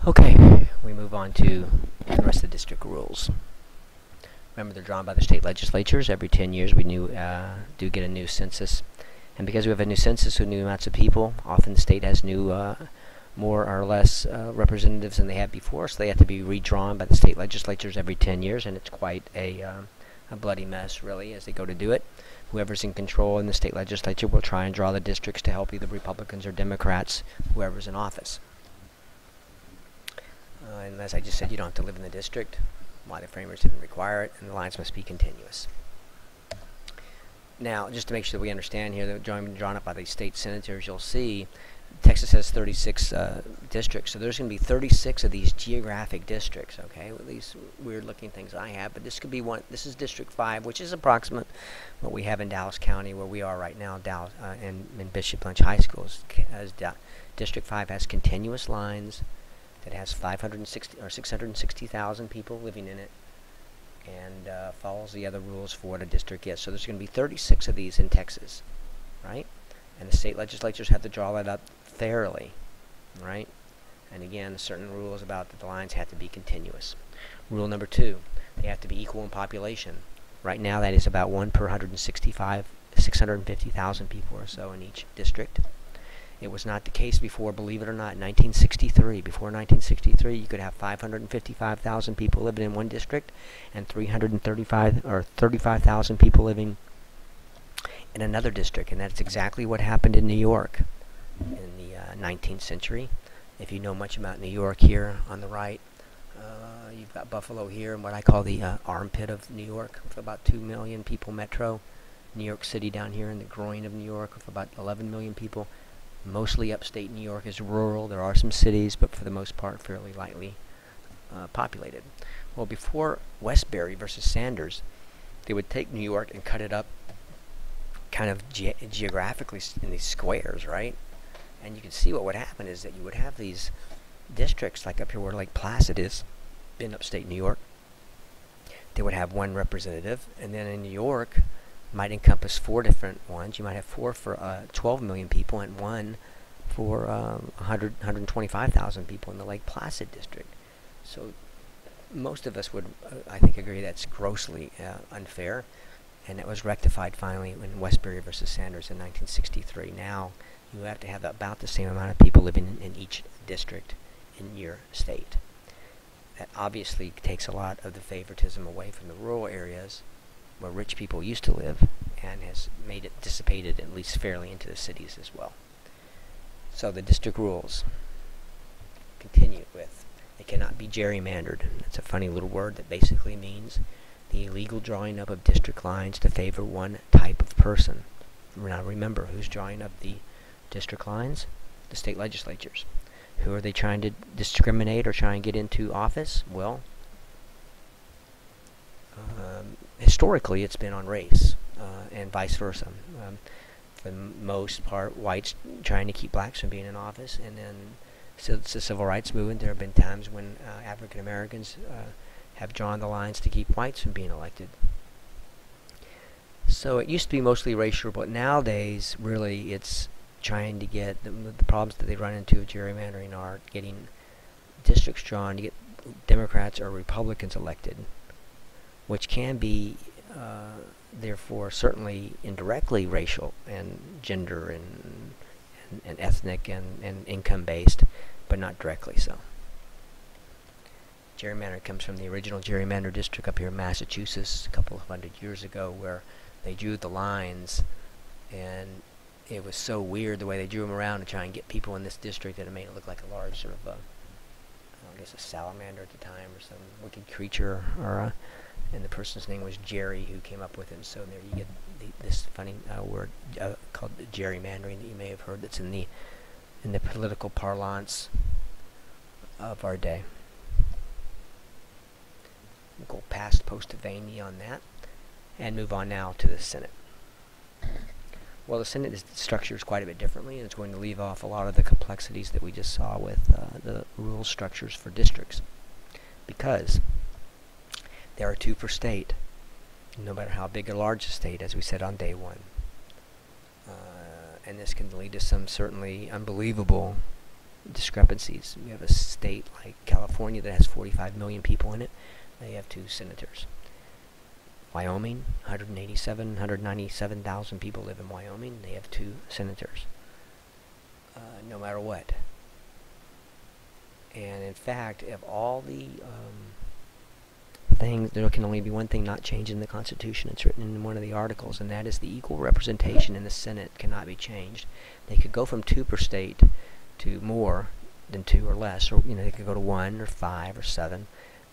Okay, we move on to the rest of the district rules. Remember, they're drawn by the state legislatures. Every 10 years we do get a new census. And because we have a new census with new amounts of people, often the state has new, more or less representatives than they had before, so they have to be redrawn by the state legislatures every 10 years, and it's quite a bloody mess, really, as they go to do it. Whoever's in control in the state legislature will try and draw the districts to help either Republicans or Democrats, whoever's in office. And as I just said, you don't have to live in the district, why the framers didn't require it, and the lines must be continuous. Now, just to make sure that we understand here, they're drawn up by the state senators. You'll see Texas has 36 districts, so there's going to be 36 of these geographic districts, okay, with these weird-looking things I have, but this could be one. This is District 5, which is approximate what we have in Dallas County, where we are right now. Dallas in Bishop Lynch High School, District 5 has continuous lines that has 660,000 people living in it, and follows the other rules for what a district is. So there's going to be 36 of these in Texas, right? And the state legislatures have to draw that up fairly, right? And again, certain rules about that the lines have to be continuous. Rule number 2, they have to be equal in population. Right now, that is about 1 per 650,000 people or so in each district. It was not the case before, believe it or not, in 1963. Before 1963, you could have 555,000 people living in one district and 35,000 people living in another district, and that's exactly what happened in New York in the 19th century. If you know much about New York, here on the right, you've got Buffalo here, and what I call the armpit of New York, with about 2 million people metro. New York City down here in the groin of New York, with about 11 million people. Mostly upstate New York is rural. There are some cities, but for the most part fairly lightly populated. Well, before Westbury versus Sanders, they would take New York and cut it up kind of geographically in these squares, right? And you can see what would happen is that you would have these districts, like up here where Lake Placid is in upstate New York. They would have one representative, and then in New York might encompass 4 different ones. You might have 4 for 12 million people and 1 for 125,000 people in the Lake Placid district. So most of us would, I think, agree that's grossly unfair, and it was rectified finally in Westbury versus Sanders in 1963. Now you have to have about the same amount of people living in each district in your state. That obviously takes a lot of the favoritism away from the rural areas where rich people used to live, and has made it dissipated at least fairly into the cities as well. So the district rules continue with, they cannot be gerrymandered. That's a funny little word that basically means the illegal drawing up of district lines to favor one type of person. Now remember, who's drawing up the district lines? The state legislatures. Who are they trying to discriminate or try and get into office? Well, historically it's been on race, and vice versa. For the most part, whites trying to keep blacks from being in office, and then since the civil rights movement, there have been times when African Americans have drawn the lines to keep whites from being elected. So it used to be mostly racial, but nowadays really it's trying to get the problems that they run into with gerrymandering are getting districts drawn to get Democrats or Republicans elected, which can be therefore certainly indirectly racial and gender and ethnic and income based, but not directly so. Gerrymander comes from the original gerrymander district up here in Massachusetts a couple of hundred years ago, where they drew the lines, and it was so weird the way they drew them around to try and get people in this district that it made it look like a large sort of I guess a salamander at the time, or some wicked creature, or and the person's name was Jerry who came up with it. So there you get this funny word called gerrymandering that you may have heard, that's in the political parlance of our day. We'll go past Post-Vaney on that and move on now to the Senate. Well, the Senate is structured quite a bit differently, and it's going to leave off a lot of the complexities that we just saw with the rule structures for districts, because there are 2 per state, no matter how big or large the state, as we said on day 1. And this can lead to some certainly unbelievable discrepancies. You have a state like California that has 45 million people in it. They have 2 senators. Wyoming, 197,000 people live in Wyoming. They have 2 senators. No matter what. And in fact, of all the things, there can only be one thing not changed in the Constitution. It's written in one of the articles, and that is the equal representation in the Senate cannot be changed. They could go from 2 per state to more than 2 or less, or they could go to 1 or 5 or 7.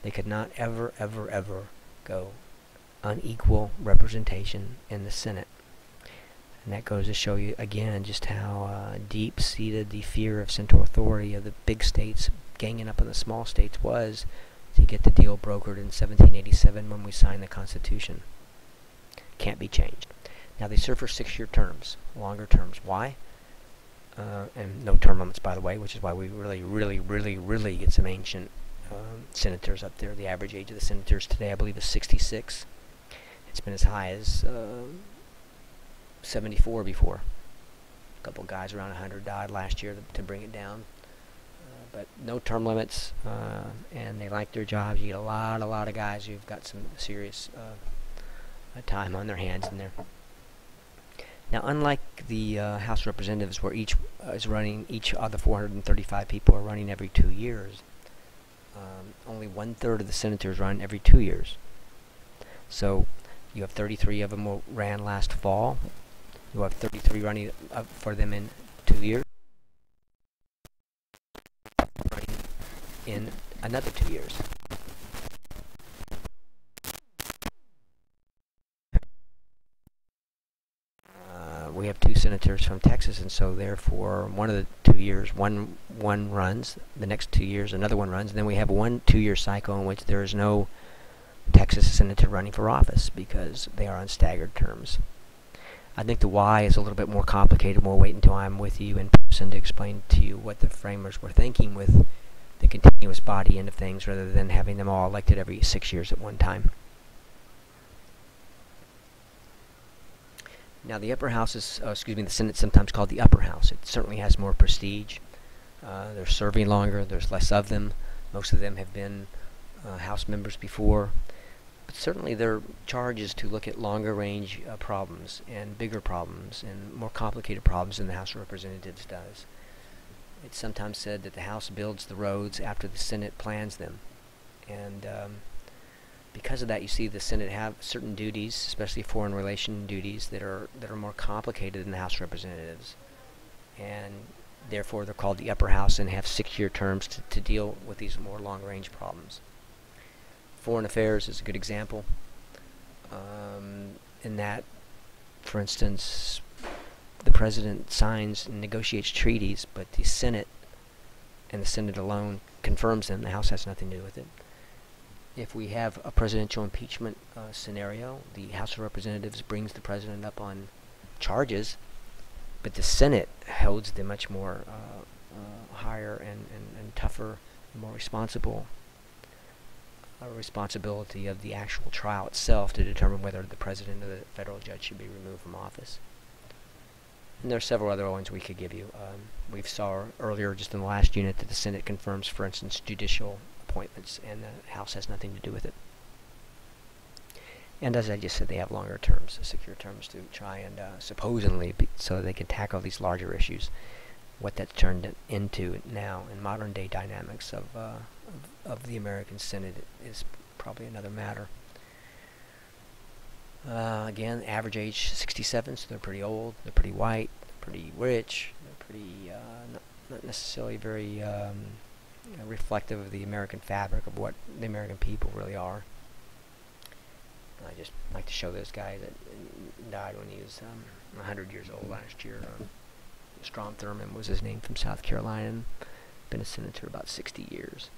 They could not ever, ever, ever go unequal representation in the Senate. And that goes to show you again just how deep-seated the fear of central authority of the big states ganging up on the small states was to get the deal brokered in 1787 when we signed the Constitution. Can't be changed. Now they serve for 6-year terms, longer terms. Why? And no term limits, by the way, which is why we really get some ancient senators up there. The average age of the senators today, I believe, is 66. It's been as high as 74 before. A couple guys around 100 died last year to bring it down. But no term limits, and they like their jobs. You get a lot of guys who've got some serious time on their hands in there. Now, unlike the House of Representatives, where each of the 435 people are running every 2 years, only 1/3 of the senators run every 2 years. So you have 33 of them who ran last fall. You have 33 running for them in 2 years. Running in another 2 years. We have 2 senators from Texas, and so therefore one of the 2 years, one runs. The next 2 years, another one runs. And then we have 1 2-year cycle in which there is no Texas senator running for office because they are on staggered terms. I think the why is a little bit more complicated. We'll wait until I'm with you in person to explain to you what the framers were thinking with the continuous body end of things rather than having them all elected every 6 years at one time. Now the upper house is, the Senate is sometimes called the upper house. It certainly has more prestige. They're serving longer. There's less of them. Most of them have been House members before. But certainly their charge is to look at longer range problems and bigger problems and more complicated problems than the House of Representatives does. It's sometimes said that the House builds the roads after the Senate plans them. And because of that, you see the Senate have certain duties, especially foreign relation duties, that are more complicated than the House of Representatives. And therefore they're called the upper house and have 6-year terms to deal with these more long-range problems. Foreign affairs is a good example. In that, for instance, the president signs and negotiates treaties, but the Senate and the Senate alone confirms them. The House has nothing to do with it. If we have a presidential impeachment scenario, the House of Representatives brings the president up on charges, but the Senate holds the much more higher and tougher, more responsible responsibility of the actual trial itself to determine whether the president or the federal judge should be removed from office. And there are several other ones we could give you. We saw earlier, just in the last unit, that the Senate confirms, for instance, judicial appointments, and the House has nothing to do with it. And as I just said, they have longer terms, secure terms, to try and supposedly, so they can tackle these larger issues. What that's turned into now in modern day dynamics of the American Senate is probably another matter. Again, average age 67, so they're pretty old, they're pretty white, they're pretty rich, they're pretty not necessarily very reflective of the American fabric of what the American people really are. I just like to show this guy that died when he was 100 years old last year. Strom Thurmond was his name, from South Carolina, and been a senator about 60 years.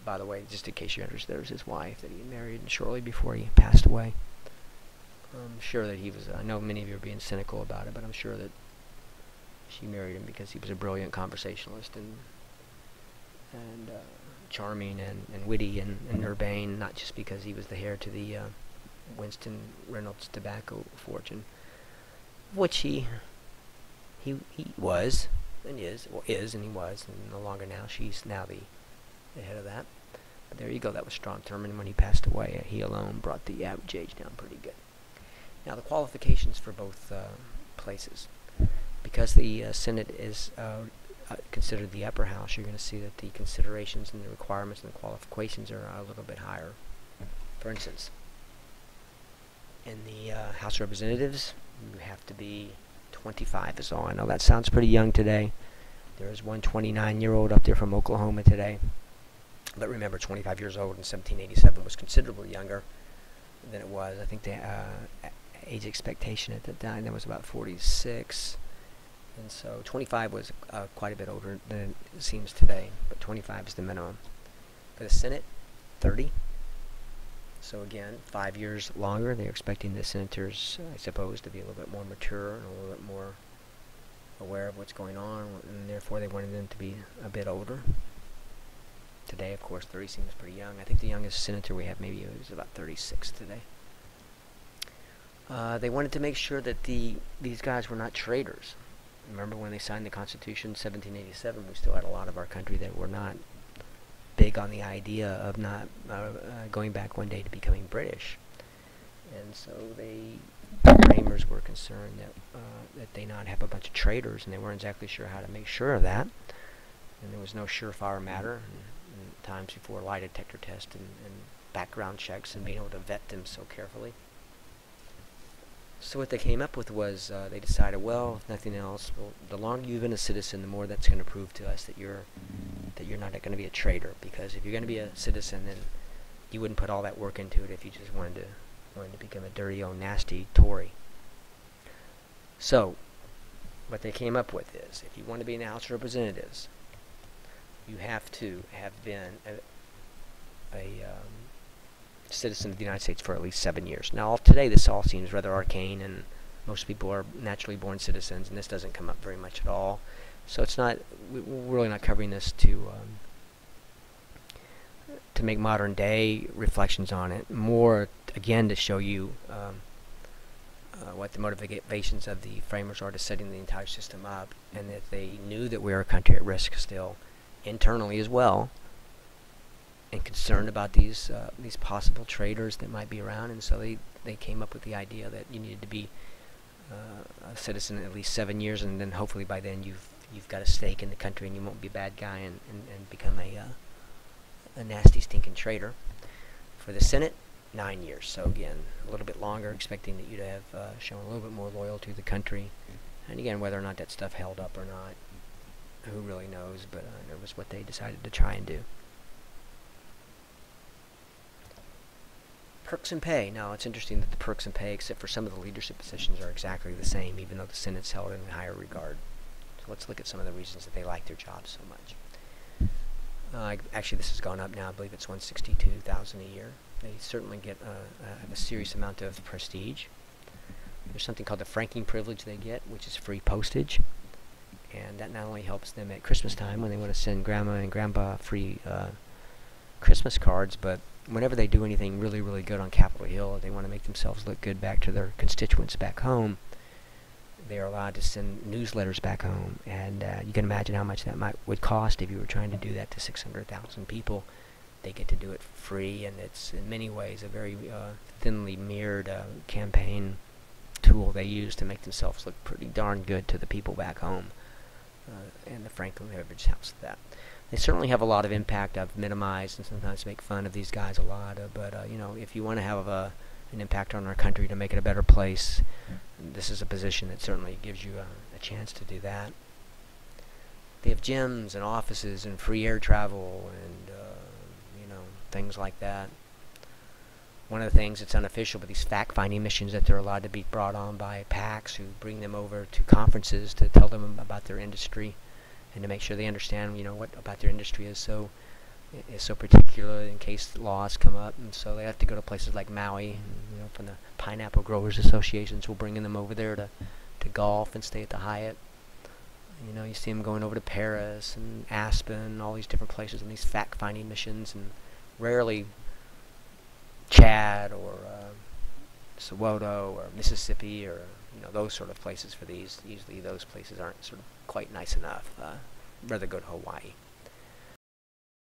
By the way, just in case you're interested, there was his wife that he married shortly before he passed away. I'm sure that he was, I know many of you are being cynical about it, but I'm sure that she married him because he was a brilliant conversationalist and charming and witty and urbane, not just because he was the heir to the Winston Reynolds tobacco fortune, which he was. and and he was, and no longer now. She's now the head of that. But there you go. That was Strom Thurmond when he passed away. He alone brought the average age down pretty good. Now the qualifications for both places. Because the Senate is considered the upper house, you're going to see that the considerations and the requirements and the qualifications are a little bit higher. For instance, in the House of Representatives, you have to be 25 is all. I know that sounds pretty young today. There is one 29-year-old up there from Oklahoma today. But remember, 25 years old in 1787 was considerably younger than it was. I think the age expectation at the time that was about 46. And so 25 was quite a bit older than it seems today, but 25 is the minimum. For the Senate, 30. So again, 5 years longer. They're expecting the senators, I suppose, to be a little bit more mature and a little bit more aware of what's going on, and therefore they wanted them to be a bit older. Today, of course, 30 seems pretty young. I think the youngest senator we have maybe is about 36 today. They wanted to make sure that these guys were not traitors. Remember when they signed the Constitution in 1787, we still had a lot of our country that were not big on the idea of not going back one day to becoming British. And so the framers were concerned that they not have a bunch of traitors, and they weren't exactly sure how to make sure of that. And there was no surefire matter. And times before lie detector tests and background checks and being able to vet them so carefully. So what they came up with was they decided, well, if nothing else, well, the longer you've been a citizen, the more that's going to prove to us that you're not going to be a traitor. Because if you're going to be a citizen, then you wouldn't put all that work into it if you just wanted to become a dirty old nasty Tory. So what they came up with is, if you want to be in the House of Representatives, you have to have been a citizen of the United States for at least 7 years. Now, today this all seems rather arcane, and most people are naturally born citizens, and this doesn't come up very much at all. So it's not, we're really not covering this to make modern day reflections on it. More, again, to show you what the motivations of the framers are to setting the entire system up, and that they knew that we are a country at risk still, internally as well, and concerned about these possible traitors that might be around. And so they came up with the idea that you needed to be a citizen at least 7 years, and then hopefully by then you've got a stake in the country and you won't be a bad guy and become a nasty stinking traitor. For the Senate, 9 years. So again, a little bit longer, expecting that you'd have shown a little bit more loyalty to the country. And again, whether or not that stuff held up or not, who really knows, but it was what they decided to try and do. Perks and pay. Now, it's interesting that the perks and pay, except for some of the leadership positions, are exactly the same, even though the Senate's held in higher regard. So let's look at some of the reasons that they like their jobs so much. Actually, this has gone up now. I believe it's $162,000 a year. They certainly get a serious amount of prestige. There's something called the franking privilege they get, which is free postage. And that not only helps them at Christmas time when they want to send Grandma and Grandpa free Christmas cards, but whenever they do anything really, really good on Capitol Hill, they want to make themselves look good back to their constituents back home, they are allowed to send newsletters back home. And you can imagine how much that would cost if you were trying to do that to 600,000 people. They get to do it for free, and it's in many ways a very thinly mirrored campaign tool they use to make themselves look pretty darn good to the people back home. And the Franklin Heritage helps with that. They certainly have a lot of impact. I've minimized and sometimes make fun of these guys a lot, but you know, if you want to have an impact on our country to make it a better place, this is a position that certainly gives you a chance to do that. They have gyms and offices and free air travel and you know, things like that. One of the things that's unofficial, but these fact-finding missions that they're allowed to be brought on by PACs who bring them over to conferences to tell them about their industry and to make sure they understand, you know, what about their industry is so particular in case laws come up. And so they have to go to places like Maui, and, you know, from the Pineapple Growers Associations, we're bringing them over there to golf and stay at the Hyatt. You know, you see them going over to Paris and Aspen, all these different places on these fact-finding missions, and rarely Chad or Soweto or Mississippi or, you know, those sort of places for these. Usually those places aren't sort of quite nice enough. Rather go to Hawaii.